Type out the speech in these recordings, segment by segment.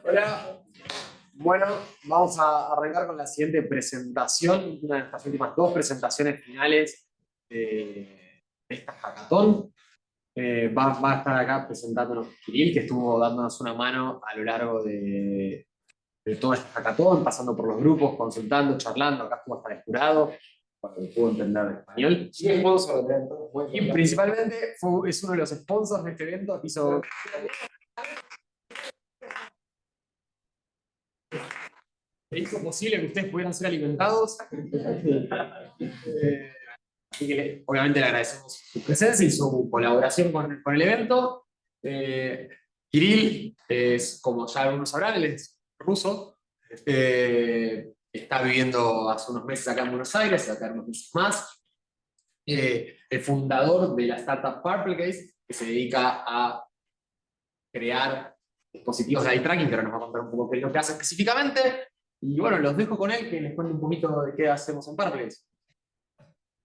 Hola, bueno, vamos a arrancar con la siguiente presentación, una de nuestras últimas dos presentaciones finales de esta Hackaton. Va a estar acá presentándonos Kirill, que estuvo dándonos una mano a lo largo de toda esta Hackaton, pasando por los grupos, consultando, charlando, acá estuvo hasta el jurado, para que pudo entender español. Y principalmente es uno de los sponsors de este evento, hizo posible que ustedes pudieran ser alimentados. Así que obviamente le agradecemos su presencia y su colaboración con el evento. Kirill es, como ya algunos sabrán, él es ruso. Está viviendo hace unos meses acá en Buenos Aires, acá unos meses más. El fundador de la startup Purplecase, que se dedica a crear dispositivos de eye tracking, que ahora nos va a contar un poco qué es lo que hace específicamente. Y bueno, los dejo con él, que les cuente un poquito de qué hacemos en Purplecase.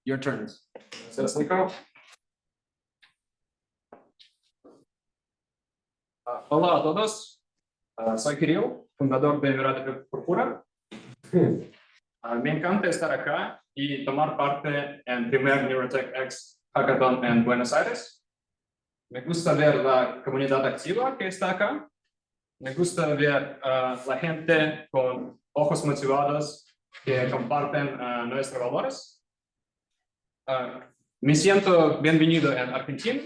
Your turn. Gracias, Nico. Hola a todos. Soy Kirill, fundador de Virada Púrpura. Me encanta estar acá y tomar parte en el primer NTX Hackaton en Buenos Aires. Me gusta ver la comunidad activa que está acá. Me gusta ver la gente con ojos motivados que comparten nuestros valores. Me siento bienvenido en Argentina.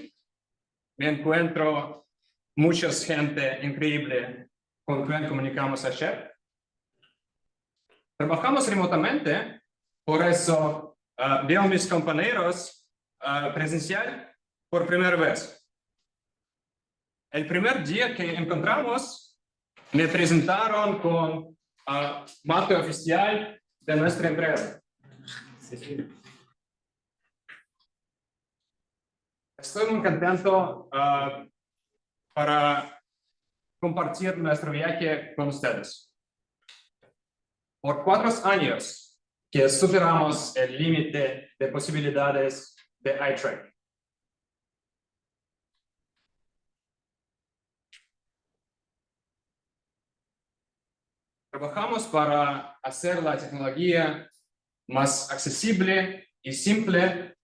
Me encuentro mucha gente increíble con quien comunicamos ayer. Trabajamos remotamente, por eso veo a mis compañeros presencial por primera vez. El primer día que encontramos, me presentaron con mate oficial de nuestra empresa. Estoy muy contento para compartir nuestro viaje con ustedes. Por 4 años que superamos el límite de posibilidades de eye tracking. Trabajamos para hacer la tecnología más accesible y simple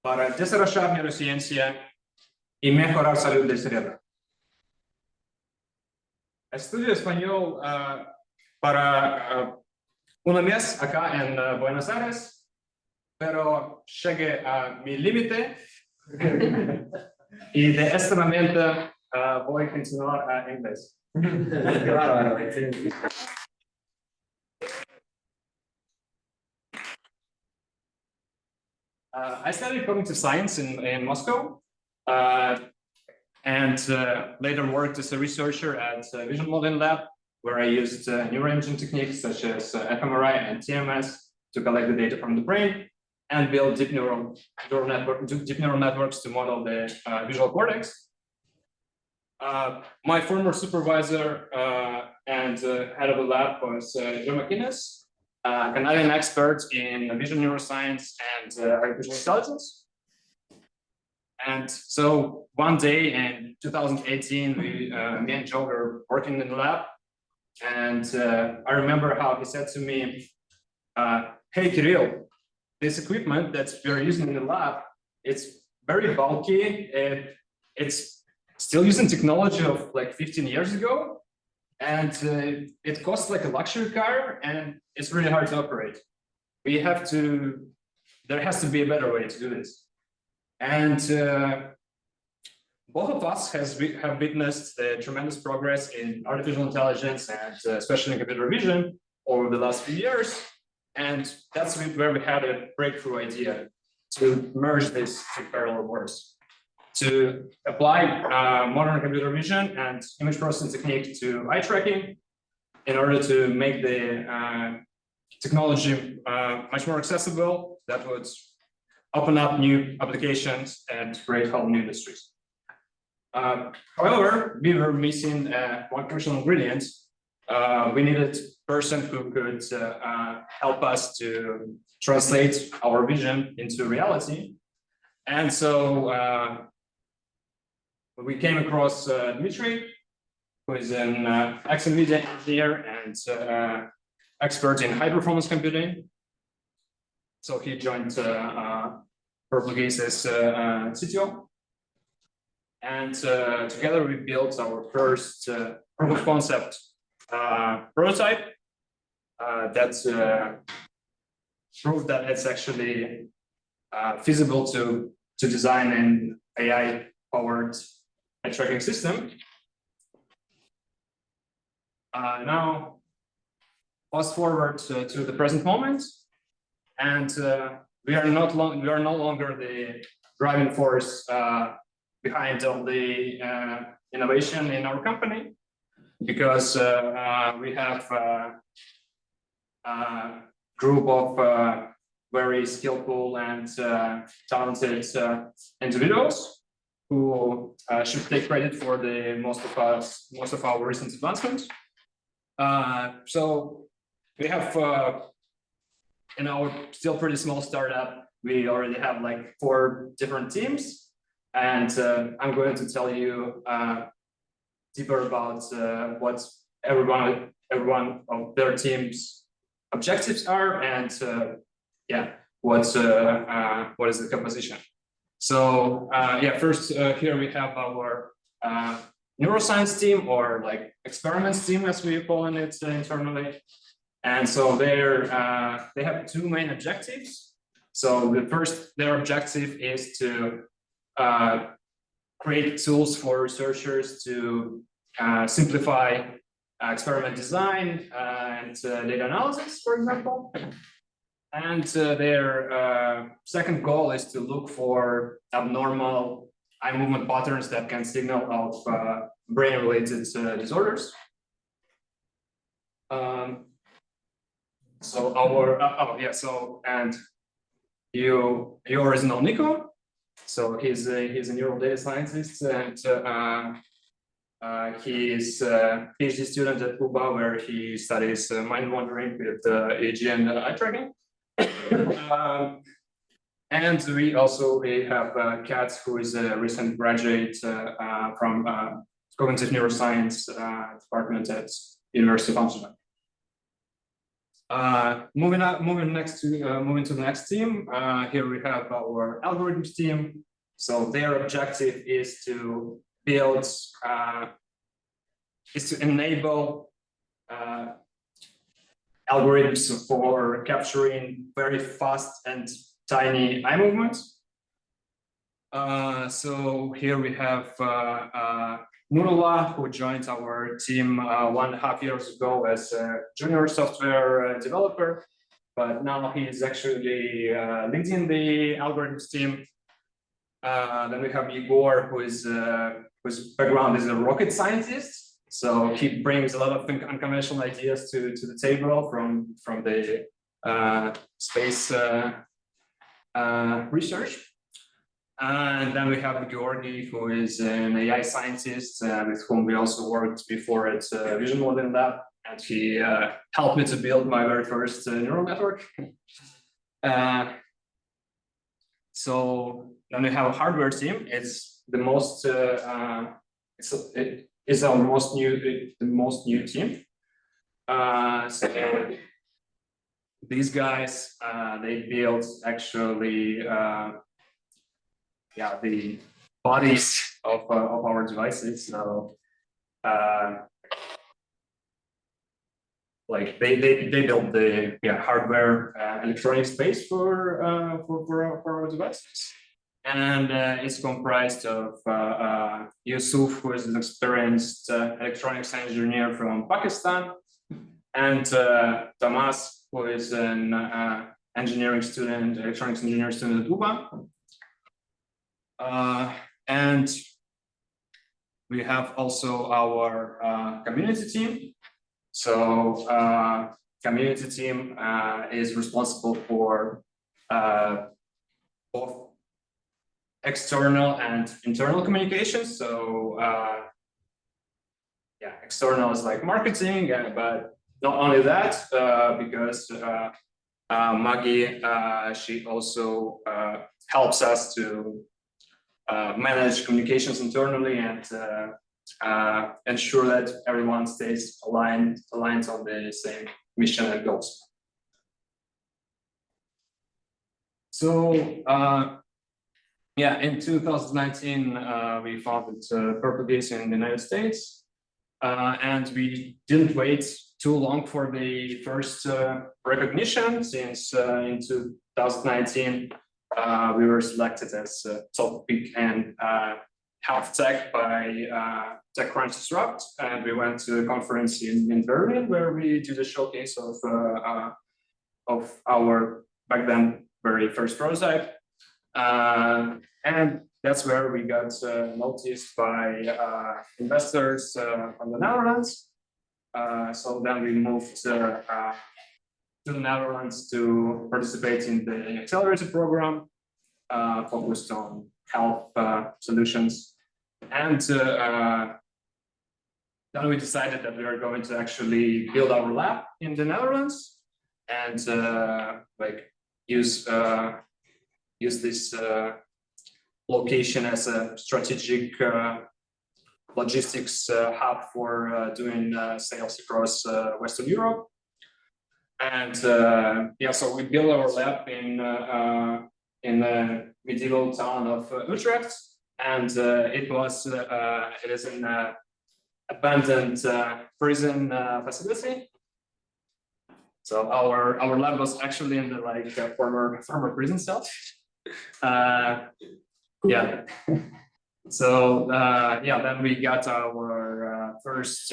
para desarrollar neurociencia y mejorar salud del cerebro. Estudio español para un mes acá en Buenos Aires, pero llegué a mi límite y de este momento voy a continuar en inglés. Qué bárbaro. I studied cognitive science in Moscow and later worked as a researcher at Vision Modeling Lab, where I used neuroimaging techniques such as fMRI and TMS to collect the data from the brain and build deep neural networks to model the visual cortex. My former supervisor and head of the lab was Joe McInnes, a Canadian expert in vision neuroscience and artificial intelligence. And so one day in 2018, me and Joe were working in the lab, and I remember how he said to me, hey, Kirill, this equipment that we're using in the lab, it's very bulky, it's still using technology of like 15 years ago, and it costs like a luxury car, and it's really hard to operate. There has to be a better way to do this. And both of us have witnessed the tremendous progress in artificial intelligence and especially in computer vision over the last few years. And that's where we had a breakthrough idea to merge these two parallel worlds, to apply modern computer vision and image processing technique to eye tracking in order to make the technology much more accessible. That would open up new applications and create whole new industries. However, we were missing one crucial ingredient. We needed a person who could help us to translate our vision into reality. And so we came across Dmitry, who is an excellent media engineer and expert in high performance computing. So he joined Portuguese's CTO. And together we built our first proof of concept prototype that proved that it's actually feasible to design an AI-powered eye tracking system. Now, fast forward to the present moment, and we are no longer the driving force behind all the innovation in our company, because we have a group of very skillful and talented individuals who should take credit for the most of our recent advancements. So we have in our still pretty small startup, we already have like 4 different teams, and I'm going to tell you deeper about what everyone of their team's objectives are, and yeah, what is the composition. So yeah, first here we have our neuroscience team, or like experiments team, as we call it internally. And so they have 2 main objectives. So their objective is to create tools for researchers to simplify experiment design and data analysis, for example. And their second goal is to look for abnormal eye movement patterns that can signal of brain-related disorders. So our and yours know Nico. So he's a neural data scientist, and he is a PhD student at UBA, where he studies mind wandering with EEG and eye tracking. And we also have Kat, who is a recent graduate from cognitive neuroscience department at University of Amsterdam. Moving to the next team. Here we have our algorithms team. So their objective is to build, enable algorithms for capturing very fast and tiny eye movements. So here we have Nurullah, who joined our team 1.5 years ago as a junior software developer, but now he is actually leading the algorithms team. Then we have Igor, whose background is a rocket scientist. So he brings a lot of unconventional ideas to the table from the space research. And then we have Georgi, who is an AI scientist with whom we also worked before at Vision Modeling Lab, and he helped me to build my very first neural network. So then we have a hardware team. It's the most it is our most new team. So these guys they built actually the bodies of our devices. So like they built the hardware electronic space for our devices, and it's comprised of Yusuf, who is an experienced electronics engineer from Pakistan, and Tamas, who is an electronics engineering student at UBA. And we have also our community team. So community team is responsible for both external and internal communications. So external is like marketing, but not only that, because Maggie, she also helps us to manage communications internally and ensure that everyone stays aligned on the same mission and goals. So yeah, in 2019 we founded Purple Gaze in the United States, and we didn't wait too long for the first recognition, since in 2019 we were selected as top pick and health tech by TechCrunch Disrupt, and we went to a conference in Berlin where we did a showcase of our back then very first prototype, and that's where we got noticed by investors from the Netherlands. So then we moved to the Netherlands to participate in the accelerator program focused on health solutions, and then we decided that we are going to actually build our lab in the Netherlands and like use this location as a strategic logistics hub for doing sales across Western Europe. And yeah, so we built our lab in the medieval town of Utrecht, and it is an abandoned prison facility. So our lab was actually in the former prison cell. Yeah. So yeah, then we got our first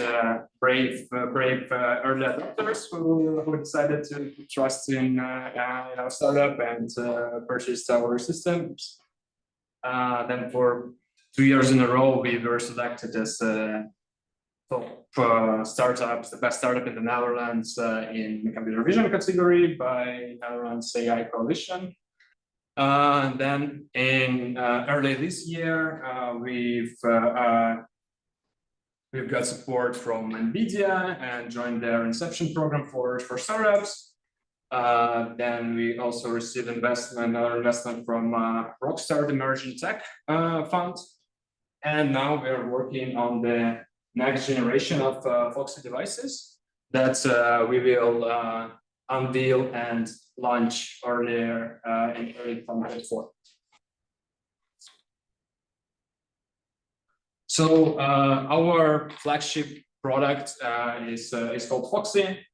brave early adopters who decided to trust in our startup and purchased our systems. Then for 2 years in a row, we were selected as top startups, the best startup in the Netherlands in the computer vision category by Netherlands AI Coalition. And then in early this year, we've got support from NVIDIA and joined their Inception program for startups. Then we also received another investment from Rockstar, the Emerging Tech Fund. And now we are working on the next generation of Foxy devices that we will unveil and launch earlier in early 2024. So our flagship product is called Foxy.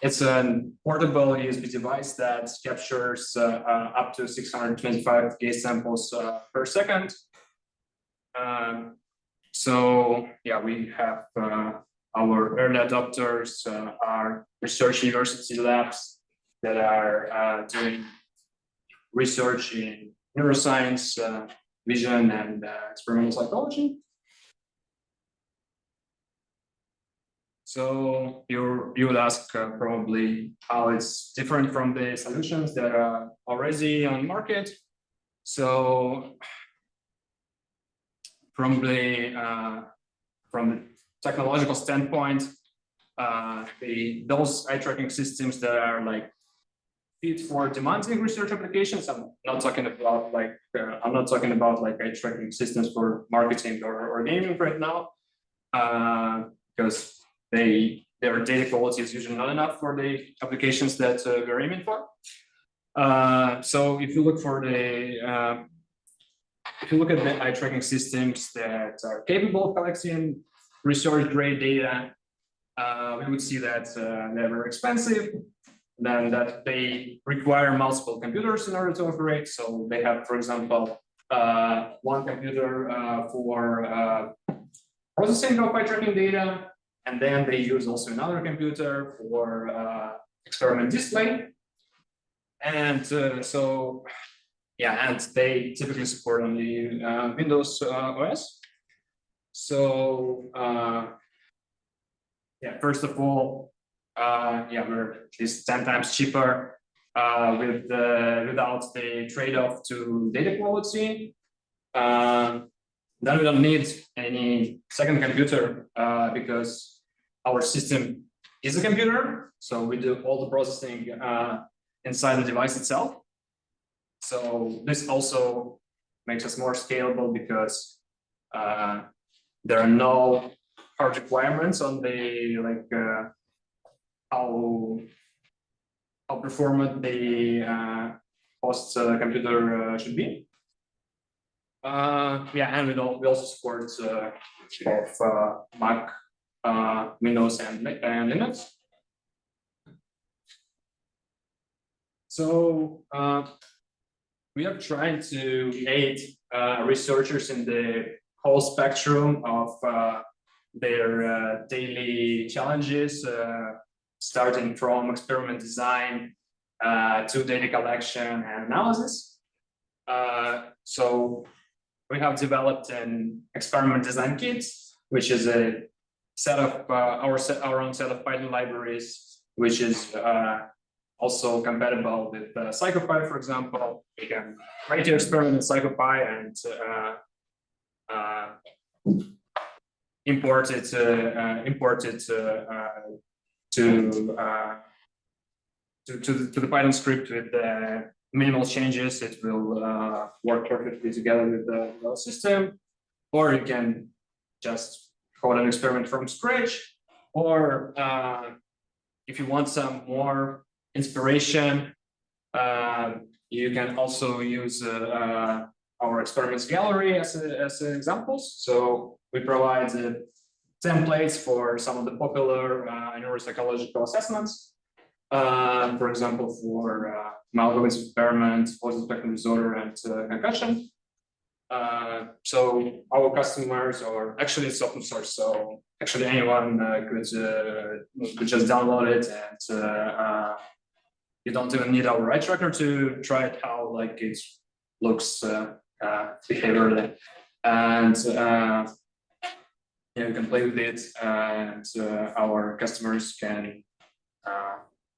It's a portable USB device that captures up to 625 gaze samples per second. So yeah, we have our early adopters are research university labs that are doing research in neuroscience, vision, and experimental psychology. So you would ask probably how it's different from the solutions that are already on market. So from the technological standpoint, those eye tracking systems that are like fit for demanding research applications. I'm not talking about like eye tracking systems for marketing or gaming right now, because their data quality is usually not enough for the applications that we're aiming for. So if you look at the eye tracking systems that are capable of collecting research-grade data, we would see that they're very expensive, then that they require multiple computers in order to operate. So they have, for example, one computer for processing of eye tracking data, and then they use also another computer for experiment display. And so, yeah, and they typically support only Windows OS. So, yeah, first of all, yeah, we're at least 10 times cheaper without the trade-off to data quality. Then we don't need any second computer because our system is a computer. So we do all the processing inside the device itself. So this also makes us more scalable because there are no hard requirements on the how performant the host computer should be. And we also support both Mac, Windows, and Linux. So we are trying to aid researchers in the whole spectrum of their daily challenges, starting from experiment design to data collection and analysis. So we have developed an experiment design kit, which is a set of our own set of Python libraries, which is also compatible with CyclePy, for example. You can write your experiment in CyclePy and import it to the Python script with minimal changes. It will work perfectly together with the system, or you can just code an experiment from scratch, or if you want some more inspiration, you can also use our experiments gallery as examples. So we provide templates for some of the popular neuropsychological assessments. For example, for mild cognitive impairment, positive spectrum disorder, and concussion. So our customers, or actually it's open source, so actually anyone could just download it, and you don't even need our eye tracker to try it how it looks behaviorally, and you can play with it, and our customers can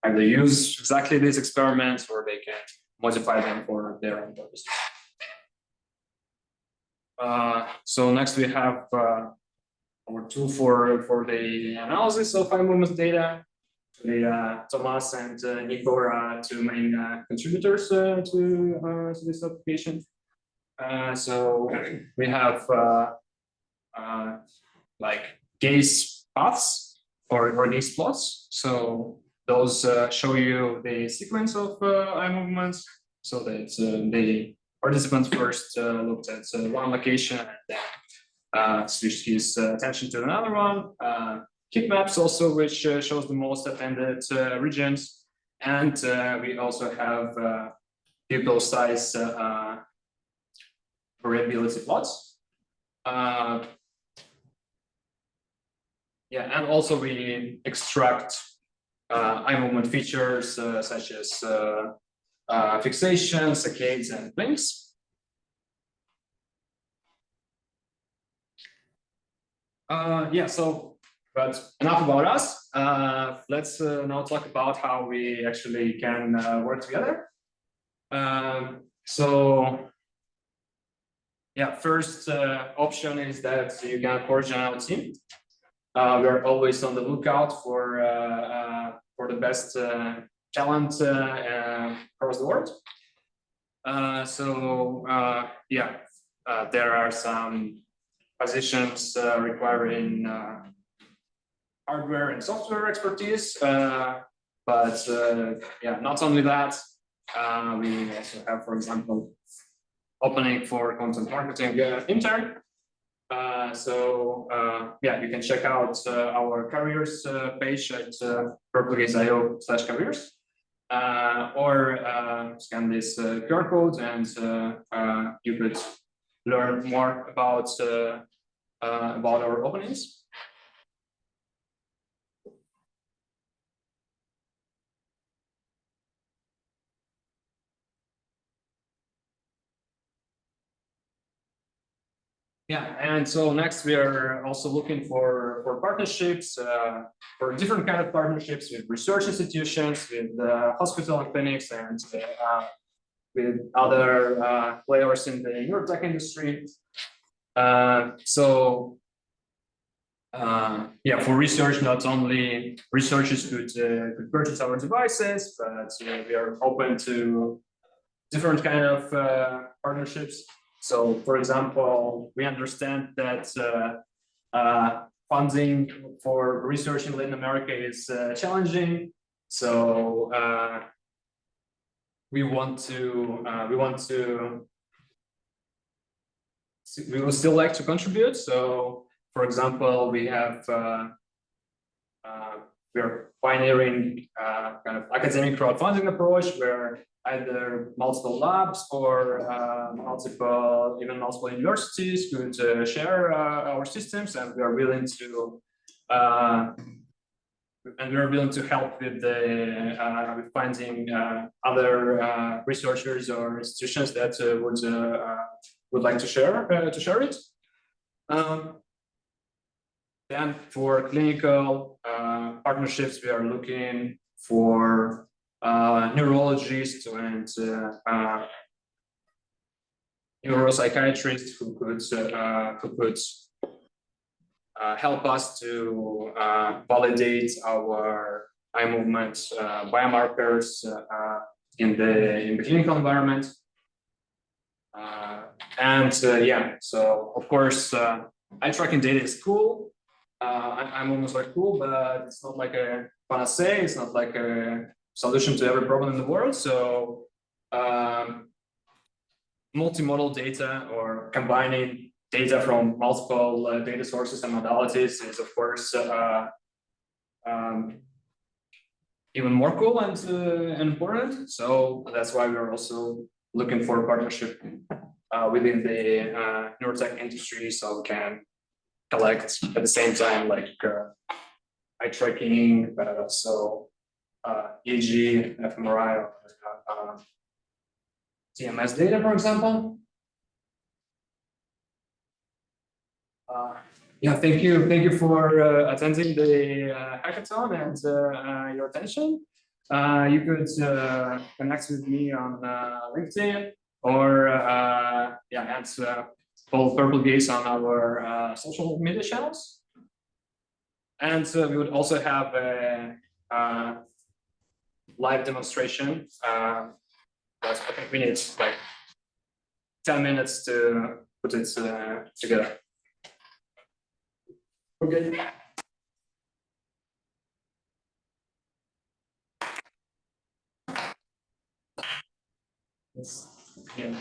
either use exactly these experiments, or they can modify them for their own purposes. So next we have our tool for the analysis of eye movement data. Thomas and Nico are two main contributors to this application. So we have gaze paths or gaze plots. So those show you the sequence of eye movements, so that the participant first looked at one location and then switched his attention to another one. Heat maps also, which shows the most attended regions. And we also have pupil size variability plots. And also we extract eye movement features such as fixation, saccades, and blinks. But enough about us. Let's now talk about how we actually can work together. First option is that you can approach our team. We're always on the lookout for the best talent across the world. There are some positions requiring hardware and software expertise, but not only that, we also have, for example, opening for content marketing intern. You can check out our careers page at purplegate.io/careers, or scan this QR code, and you could learn more about our openings. And so next we are also looking for partnerships, for different kind of partnerships with research institutions, with hospital and clinics, and with other players in the neurotech industry. For research, not only researchers could purchase our devices, but we are open to different kind of partnerships. So, for example, we understand that funding for research in Latin America is challenging. So we would still like to contribute. So, for example, we're pioneering kind of academic crowdfunding approach where either multiple labs or multiple universities could share our systems, and we are willing to help with with finding other researchers or institutions that would like to share it. Then for clinical partnerships, we are looking for neurologists and neuropsychiatrists who could help us to validate our eye movement biomarkers in the clinical environment. Yeah, so of course, eye tracking data is cool. I'm almost like cool, but it's not like a panacea. It's not like a solution to every problem in the world. So multimodal data or combining data from multiple data sources and modalities is, of course, even more cool and important. So that's why we're also looking for a partnership within the neurotech industry, so we can collect at the same time like eye tracking, but also EEG, fMRI, or TMS data, for example. Yeah, thank you for attending the hackathon and your attention. You could connect with me on LinkedIn or yeah, and follow Purple Gaze on our social media channels. And we would also have a live demonstration. But I think we need like 10 minutes to put it together. Okay. Yes. Yeah.